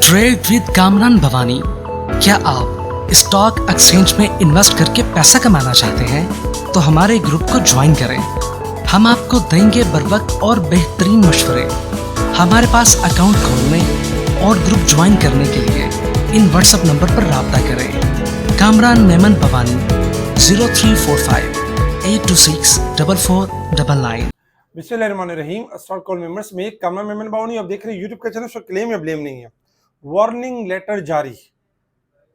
Trade with Kamran Bhavani. क्या आप stock exchange में इन्वेस्ट करके पैसा कमाना चाहते हैं तो हमारे ग्रुप को ज्वाइन करें। हम आपको देंगे बर वक्त और बेहतरीन मशवरे। हमारे पास अकाउंट खोलने और ग्रुप ज्वाइन करने के लिए इन व्हाट्सएप नंबर पर राब्ता करें। कामरान मेमन भवानी 0345 826 4499। बिस्मिल्लाहिर्रहमानिर्रहीम। स्टॉक कॉल मेंबर्स में कामरान मेमन भवानी आप देख रहे हैं यूट्यूब का चैनल। क्लेम या ब्लेम नहीं है। वार्निंग लेटर जारी,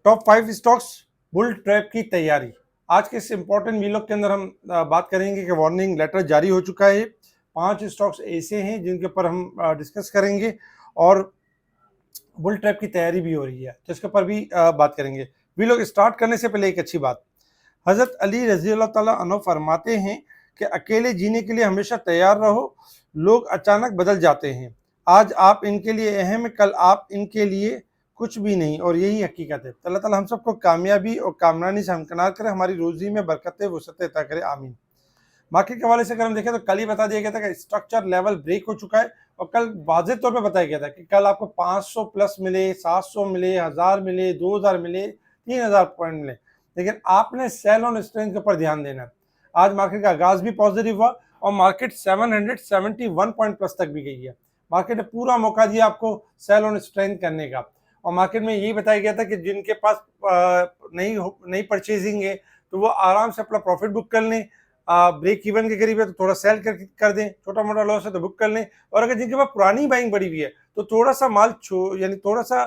टॉप 5 स्टॉक्स, बुल ट्रैप की तैयारी। आज के इस इंपॉर्टेंट वीलॉग के अंदर हम बात करेंगे कि वार्निंग लेटर जारी हो चुका है। 5 स्टॉक्स ऐसे हैं जिनके ऊपर हम डिस्कस करेंगे और बुल ट्रैप की तैयारी भी हो रही है, जिसके ऊपर भी बात करेंगे। वीलॉग स्टार्ट करने से पहले एक अच्छी बात, हजरत अली रजी अल्लाह ताला अन्हु फरमाते हैं कि अकेले जीने के लिए हमेशा तैयार रहो, लोग अचानक बदल जाते हैं। आज आप इनके लिए अहम है, कल आप इनके लिए कुछ भी नहीं, और यही हकीकत है। अल्लाह ताला हम सबको कामयाबी और कामरानी से हमकनार करे, हमारी रोजी में बरकतें वसअतें अता करे, आमीन। मार्केट के हवाले से अगर हम देखें तो कल ही बता दिया गया था कि स्ट्रक्चर लेवल ब्रेक हो चुका है, और कल वाज़ेह तौर पे बताया गया था कि कल आपको 500 प्लस मिले, 700 मिले, 1000 मिले, 2000 मिले, 3000 पॉइंट मिले, लेकिन आपने सेल ऑन स्ट्रेंथ के ऊपर ध्यान देना है। आज मार्केट का आगाज भी पॉजिटिव हुआ और मार्केट 771 पॉइंट प्लस तक भी गई है। मार्केट ने पूरा मौका दिया आपको सेल ऑन स्ट्रेंथ करने का, और मार्केट में यही बताया गया था कि जिनके पास नई परचेजिंग है तो वो आराम से अपना प्रॉफिट बुक कर लें। ब्रेक इवन के करीब है तो थोड़ा सेल कर दें, छोटा मोटा लॉस है तो बुक कर लें, और अगर जिनके पास पुरानी बाइंग बढ़ी हुई है तो थोड़ा सा माल यानी थोड़ा सा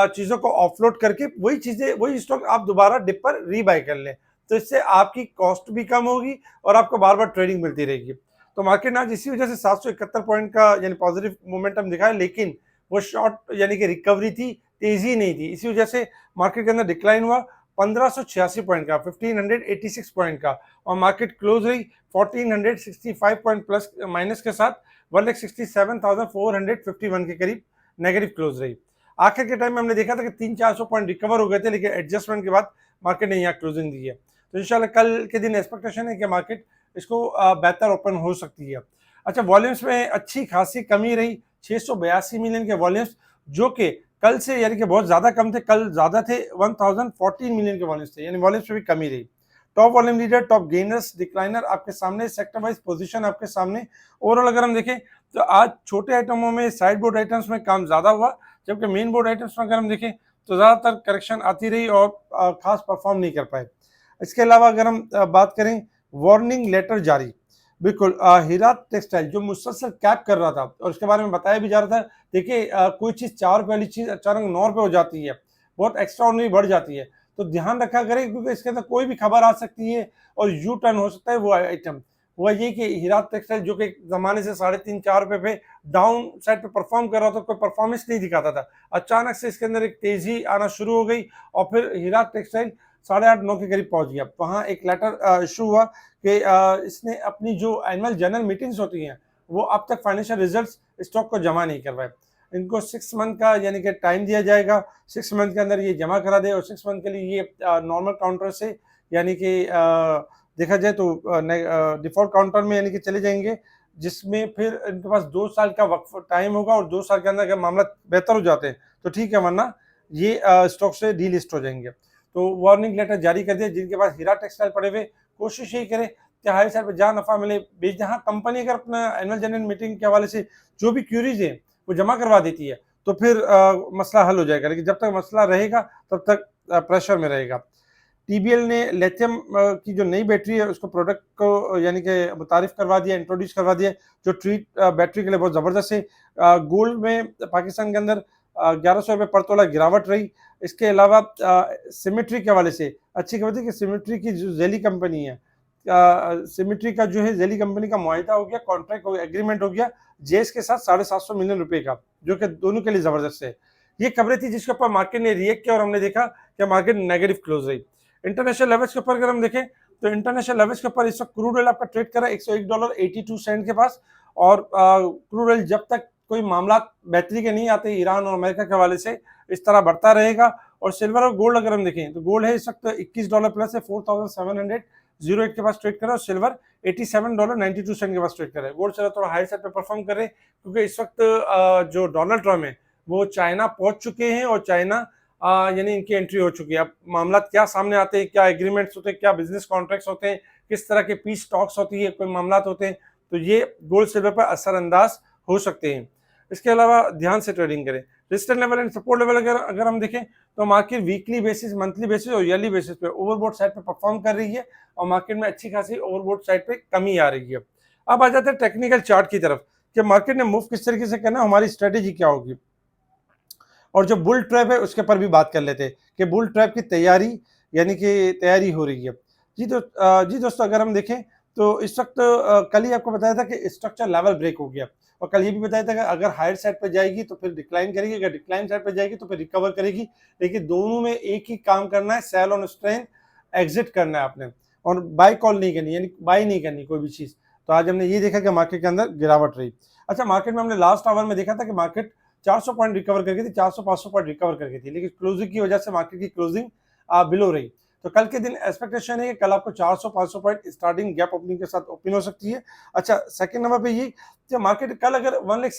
चीज़ों को ऑफलोड करके वही स्टॉक आप दोबारा डिप पर रीबाई कर लें। तो इससे आपकी कॉस्ट भी कम होगी और आपको बार बार ट्रेडिंग मिलती रहेगी। तो मार्केट ने आज इसी वजह से 771 पॉइंट का यानी पॉजिटिव मोमेंटम दिखाया, लेकिन वो शॉर्ट यानी कि रिकवरी थी, तेजी नहीं थी। इसी वजह से मार्केट के अंदर डिक्लाइन हुआ 1586 पॉइंट का, 1586 पॉइंट का, और मार्केट क्लोज रही 1465 पॉइंट प्लस माइनस के साथ 1,67,451 के करीब नेगेटिव क्लोज रही। आखिर के टाइम में हमने देखा था कि 300-400 पॉइंट रिकवर हो गए थे, लेकिन एडजस्टमेंट के बाद मार्केट ने यहाँ क्लोजिंग दी है। तो इंशाल्लाह कल के दिन एक्सपेक्टेशन है कि मार्केट इसको बेहतर ओपन हो सकती है। अच्छा, वॉल्यूम्स में अच्छी खासी कमी रही, 682 मिलियन के वॉल्यूम्स, जो कि कल से यानी कि बहुत ज़्यादा कम थे। कल ज़्यादा थे, 1014 मिलियन के वॉल्यूम्स थे, यानी वॉल्यूम्स में भी कमी रही। Top volume leader, top gainers, decliner आपके सामने, सेक्टर वाइज पोजीशन आपके सामने। ओवरऑल अगर हम देखें तो आज छोटे आइटमों में, साइड बोर्ड आइटम्स में काम ज़्यादा हुआ, जबकि मेन बोर्ड आइटम्स में अगर हम देखें तो ज़्यादातर करेक्शन आती रही और खास परफॉर्म नहीं कर पाए। इसके अलावा अगर हम बात करें, वार्निंग लेटर जारी, बिल्कुल हीरा टेक्सटाइल जो मुसलसल कैप कर रहा था और उसके बारे में बताया भी जा रहा था। देखिए कोई चीज़ 4 रुपये वाली चीज़ अचानक 9 रुपये हो जाती है, बहुत एक्स्ट्रा ऑर्डिनरी बढ़ जाती है, तो ध्यान रखा करें, क्योंकि इसके अंदर कोई भी खबर आ सकती है और यू टर्न हो सकता है। वो आइटम हुआ ये कि हीरा टेक्सटाइल जो कि ज़माने से 3.5-4 रुपये पे डाउन साइड पे परफॉर्म कर रहा था, कोई परफॉर्मेंस नहीं दिखाता था, अचानक से इसके अंदर एक तेज़ी आना शुरू हो गई और फिर हीरा टेक्सटाइल 8.5-9 के करीब पहुंच गया। वहाँ एक लेटर इशू हुआ कि इसने अपनी जो एनुअल जनरल मीटिंग्स होती हैं वो अब तक फाइनेंशियल रिजल्ट्स स्टॉक को जमा नहीं करवाए। इनको 6 मंथ का यानी कि टाइम दिया जाएगा, 6 मंथ के अंदर ये जमा करा दे, और 6 मंथ के लिए ये नॉर्मल काउंटर से यानी कि देखा जाए तो डिफॉल्ट काउंटर में यानी कि चले जाएंगे, जिसमें फिर इनके पास 2 साल का वक्त टाइम होगा, और 2 साल के अंदर अगर मामला बेहतर हो जाते हैं तो ठीक है, वरना ये स्टॉक से डीलिस्ट हो जाएंगे। तो वार्निंग लेटर जारी कर दिया। जिनके पास हीरा टेक्सटाइल पड़े हुए, कोशिश यही करें कि हाई साइड पर जहाँ नफा मिले बेच। जहाँ कंपनी अगर अपना एनुअल जनरल मीटिंग के हवाले से जो भी क्यूरीज है वो जमा करवा देती है तो फिर मसला हल हो जाएगा, लेकिन जब तक मसला रहेगा तब तक प्रेशर में रहेगा। टीबीएल ने लिथियम की जो नई बैटरी है उसको प्रोडक्ट को यानी कि मुतारिफ करवा दिया, इंट्रोड्यूस करवा दिया, जो ट्रीट बैटरी के लिए बहुत ज़बरदस्त है। गोल्ड में पाकिस्तान के अंदर 1100 रुपये पर तोला गिरावट रही। इसके अलावा सिमेट्री के हवाले से अच्छी खबर थी कि सिमेट्री की जो जेली कंपनी है, सिमेट्री का जो है जेली कंपनी का मुआहिदा हो गया, कॉन्ट्रैक्ट हो गया, एग्रीमेंट हो गया जेस के साथ 750 मिलियन रुपए का, जो कि दोनों के लिए ज़बरदस्त है। ये खबरें थी जिसके ऊपर मार्केट ने रिएक्ट किया और हमने देखा कि मार्केट नेगेटिव क्लोज रही। इंटरनेशनल लेवल्स के ऊपर अगर हम देखें तो इंटरनेशनल लेवल्स के ऊपर इस वक्त क्रूड ऑयल आपका ट्रेड कर रहा है $101.82 के पास, और क्रूड ऑयल जब तक कोई मामला बेहतरी के नहीं आते ईरान और अमेरिका के हवाले से, इस तरह बढ़ता रहेगा। और सिल्वर और गोल्ड अगर हम देखें तो गोल्ड है इस वक्त $21 प्लस है, 4708 के पास ट्रेड कर रहा है, और सिल्वर $87.92 के पास ट्रेड कर रहा है। गोल्ड चलो थोड़ा हाई साइड पे परफॉर्म कर रहे हैं, क्योंकि इस वक्त जो डोनाल्ड ट्रम्प है वो चाइना पहुंच चुके हैं और चाइना यानी इनकी एंट्री हो चुकी है। अब मामला क्या सामने आते हैं, क्या एग्रीमेंट्स होते हैं, क्या बिजनेस कॉन्ट्रैक्ट्स होते हैं, किस तरह के पीस टॉक्स होती है, कोई मामला होते हैं, तो ये गोल्ड सिल्वर पर असरअंदाज हो सकते हैं। इसके अलावा ध्यान से ट्रेडिंग करें। Resistance level and support level अगर हम देखें तो market weekly basis, monthly basis और ईयरली बेसिस पे ओवरबॉट साइड पे परफॉर्म कर रही है और मार्केट में अच्छी खासी ओवरबॉट साइड पे कमी आ रही है। अब आ जाते हैं टेक्निकल चार्ट की तरफ कि मार्केट ने मूव किस तरीके से करना, हमारी स्ट्रेटेजी क्या होगी, और जो बुल ट्रैप है उसके पर भी बात कर लेते हैं कि बुल ट्रैप की तैयारी यानी कि तैयारी हो रही है। जी दोस्तों, अगर हम देखें तो इस वक्त कल ही आपको बताया था कि स्ट्रक्चर लेवल ब्रेक हो गया और कल ये भी बताया था कि अगर हायर साइड पर जाएगी तो फिर डिक्लाइन करेगी, अगर डिक्लाइन साइड पर जाएगी तो फिर रिकवर करेगी। लेकिन दोनों में एक ही काम करना है, सेल ऑन स्ट्रेंथ, एग्जिट करना है आपने, और बाय कॉल नहीं करनी, यानी बाय नहीं करनी कोई भी चीज। तो आज हमने ये देखा कि मार्केट के अंदर गिरावट रही। अच्छा, मार्केट में हमने लास्ट आवर में देखा था कि मार्केट 400 पॉइंट रिकवर करके थी, 400-500 पॉइंट रिकवर करके थी, लेकिन क्लोजिंग की वजह से मार्केट की क्लोजिंग बिलो रही। तो कल के दिन एक्सपेक्टेशन है कि कल आपको 400-500 पॉइंट स्टार्टिंग गैप ओपनिंग के साथ ओपन हो सकती है। अच्छा, सेकंड नंबर पे ये कि मार्केट कल अगर 1 लाख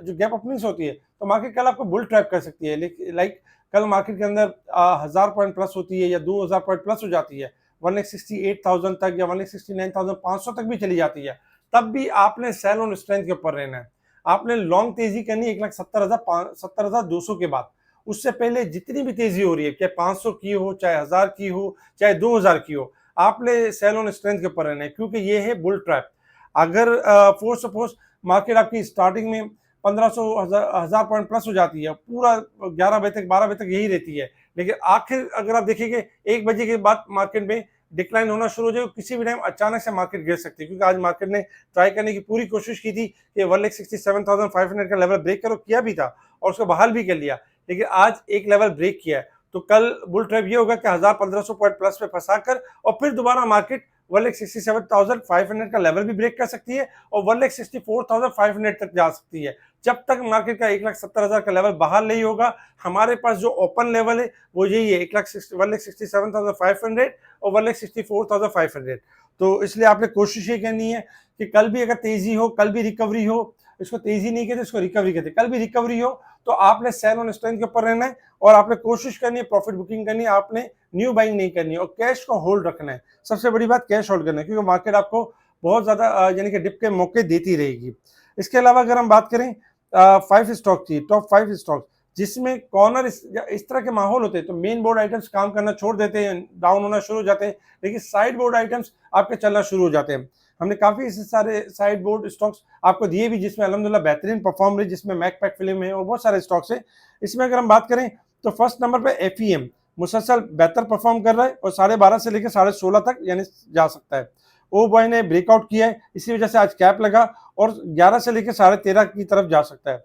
जो गैप ओपनिंग्स होती है तो मार्केट कल आपको बुल ट्रैप कर सकती है। लाइक कल मार्केट के अंदर 1000 पॉइंट प्लस होती है या 2000 पॉइंट प्लस हो जाती है, 1,68,000 तक या 1,69,500 तक भी चली जाती है, तब भी आपने सेल ऑन स्ट्रेंथ के ऊपर रहना है। आपने लॉन्ग तेजी करनी है 1,70,200 के बाद। उससे पहले जितनी भी तेजी हो रही है, चाहे 500 की हो, चाहे 1000 की हो, चाहे 2000 की हो, आपने सेल ऑन स्ट्रेंथ के ऊपर रहना है, क्योंकि ये है बुल ट्रैप। अगर फॉर सपोज मार्केट आपकी स्टार्टिंग में 1500 1000 पॉइंट प्लस हो जाती है, पूरा 11 बजे तक 12 बजे तक यही रहती है, लेकिन आखिर अगर आप देखेंगे 1 बजे के बाद मार्केट में डिक्लाइन होना शुरू हो जाए, किसी भी टाइम अचानक से मार्केट गिर सकती है। क्योंकि आज मार्केट ने ट्राई करने की पूरी कोशिश की थी कि 1,67,500 का लेवल ब्रेक करो, किया भी था और उसको बहाल भी कर लिया, लेकिन आज एक लेवल ब्रेक किया है। तो कल बुल ट्रैप ये होगा कि 1000-1500 पॉइंट प्लस पे फंसाकर और फिर दोबारा मार्केट 1,67,500 का लेवल भी ब्रेक कर सकती है और 1,64,500 तक जा सकती है। जब तक मार्केट का 1,70,000 का लेवल बाहर नहीं होगा, हमारे पास जो ओपन लेवल है वो यही है, 1,67,500 और 1,64,500। तो इसलिए आपने कोशिश ये करनी है कि कल भी अगर तेजी हो, कल भी रिकवरी हो, इसको तेजी नहीं कहते, इसको रिकवरी कहते, कल भी रिकवरी हो तो आपने सेल ऑन स्ट्रेंथ के ऊपर रहना है और आपने कोशिश करनी है प्रॉफिट बुकिंग करनी है, आपने न्यू बाइंग नहीं करनी है और कैश को होल्ड रखना है। सबसे बड़ी बात कैश होल्ड करना है, क्योंकि मार्केट आपको बहुत ज्यादा यानी कि डिप के मौके देती रहेगी। इसके अलावा अगर हम बात करें 5 स्टॉक की, टॉप 5 स्टॉक जिसमें कॉर्नर इस तरह के माहौल होते हैं तो मेन बोर्ड आइटम्स काम करना छोड़ देते हैं, डाउन होना शुरू हो जाते हैं, लेकिन साइड बोर्ड आइटम्स आपके चलना शुरू हो जाते हैं। हमने काफी सारे साइड बोर्ड स्टॉक्स आपको दिए भी जिसमें अल्हम्दुलिल्लाह बेहतरीन परफॉर्म रही, जिसमें मैकपैक फिल्म है और बहुत सारे स्टॉक्स है। इसमें अगर हम बात करें तो फर्स्ट नंबर पे FEM मुसलसल बेहतर परफॉर्म कर रहा है और 12.5 से लेकर 16.5 तक यानी जा सकता है। ओ बॉय ने ब्रेकआउट किया है, इसी वजह से आज कैप लगा और 11 से लेकर 13.5 की तरफ जा सकता है।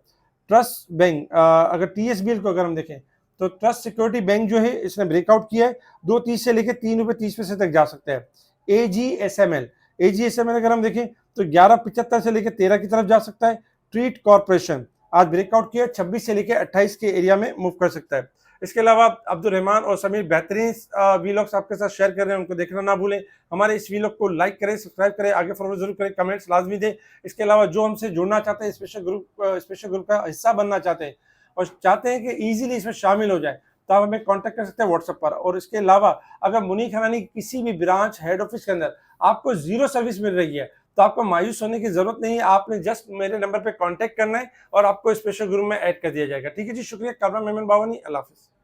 ट्रस्ट बैंक अगर TSBL को अगर हम देखें तो ट्रस्ट सिक्योरिटी बैंक जो है इसने ब्रेकआउट किया है, 2.30 से लेकर 3.30 पैसे तक जा सकता है। AGSML अगर हम देखें तो 11.75 से लेकर 13 की तरफ जा सकता है। ट्रीट कॉर्पोरेशन आज ब्रेकआउट किया, 26 से लेकर 28 के एरिया में मूव कर सकता है। इसके अलावा अब्दुल रहमान और समीर बेहतरीन वीलॉग्स आपके साथ शेयर कर रहे हैं, उनको देखना ना भूलें। हमारे इस वीलॉग को लाइक करें, सब्सक्राइब करें, आगे फॉरवर्ड जरूर करें, कमेंट्स लाजमी दें। इसके अलावा जो हमसे जुड़ना चाहते हैं, स्पेशल ग्रुप का हिस्सा बनना चाहते हैं और चाहते हैं कि ईजिली इसमें शामिल हो जाए, तो आप हमें कांटेक्ट कर सकते हैं व्हाट्सएप पर। और इसके अलावा अगर मुनीक हनानी किसी भी ब्रांच हेड ऑफिस के अंदर आपको जीरो सर्विस मिल रही है तो आपको मायूस होने की जरूरत नहीं है, आपने जस्ट मेरे नंबर पे कांटेक्ट करना है और आपको स्पेशल ग्रुप में ऐड कर दिया जाएगा। ठीक है जी, शुक्रिया। कामरान मेमन बावानी, अल्लाह हाफिज़।